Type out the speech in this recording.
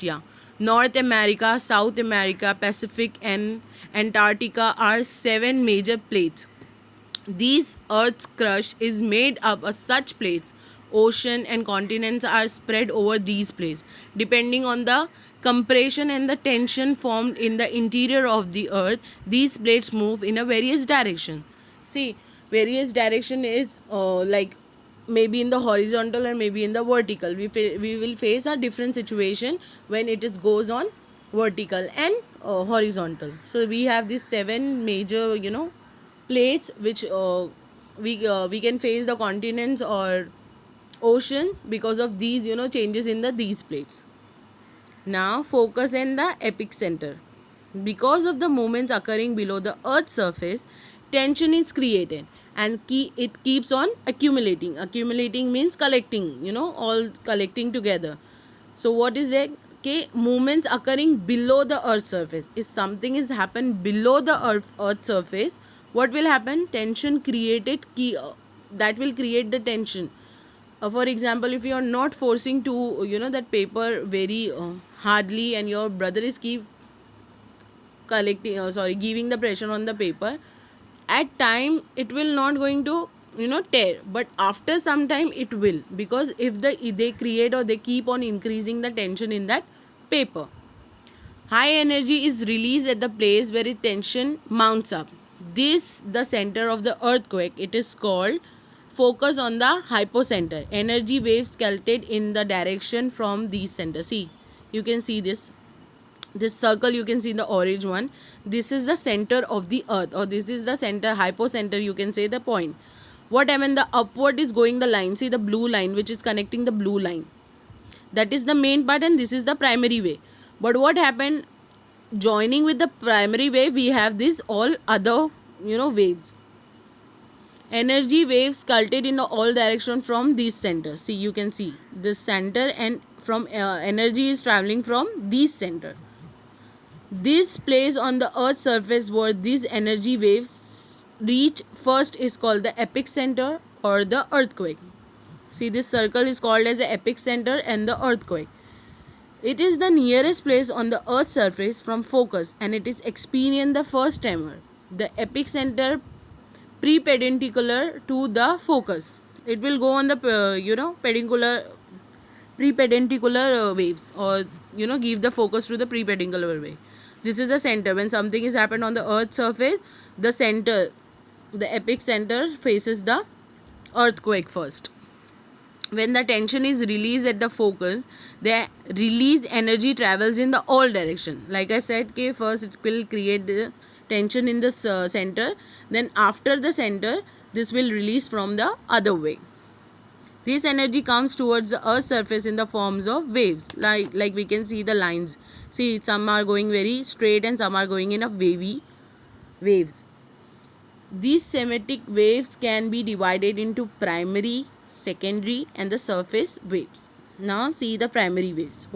Asia. North America, South America, Pacific, and Antarctica are 7 major plates. These Earth's crust is made up of such plates. Ocean and continents are spread over these plates. Depending on the compression and the tension formed in the interior of the Earth, these plates move in a various direction. See, various direction is like maybe in the horizontal or maybe in the vertical. We will face a different situation when it is goes on vertical and horizontal. So we have these 7 major plates which we can face the continents or oceans because of these changes in these plates. Now focus in the epicenter. Because of the movements occurring below the earth's surface, tension is created and it keeps on accumulating means collecting, all collecting together. So what is that? Okay, movements occurring below the earth's surface. If something is happened below the earth's surface, what will happen? Tension created that will create the tension. For example, if you are not forcing to that paper very hardly, and your brother is keep giving the pressure on the paper, at time it will not going to tear, but after some time it will, because if they create or they keep on increasing the tension in that paper. High energy is released at the place where its tension mounts up. This the center of the earthquake. It is called focus on the hypocenter. Energy waves scattered in the direction from these centers. See, you can see this circle, you can see the orange one. This is the center of the earth, or this is the center, hypocenter, you can say the point. What happened? The upward is going the line. See the blue line which is connecting the blue line. That is the main part, and this is the primary wave. But what happened? Joining with the primary wave, we have this all other waves. Energy waves scattered in all direction from these centers. See, you can see this center, and from energy is traveling from these center. This place on the earth's surface where these energy waves reach first is called the epicenter or the earthquake. See, this circle is called as the epicenter and the earthquake. It is the nearest place on the earth's surface from focus, and it is experienced the first tremor. The epicenter perpendicular to the focus. It will go on the perpendicular waves, or give the focus to the perpendicular way. This is the center. When something is happened on the earth's surface, the center, the epicenter faces the earthquake first. When the tension is released at the focus, the released energy travels in the all direction. Like I said, first it will create the tension in the center, then after the center this will release from the other way. This energy comes towards the earth's surface in the forms of waves, like we can see the lines. See, some are going very straight and some are going in a wavy waves. These seismic waves can be divided into primary, secondary, and the surface waves. Now see the primary waves.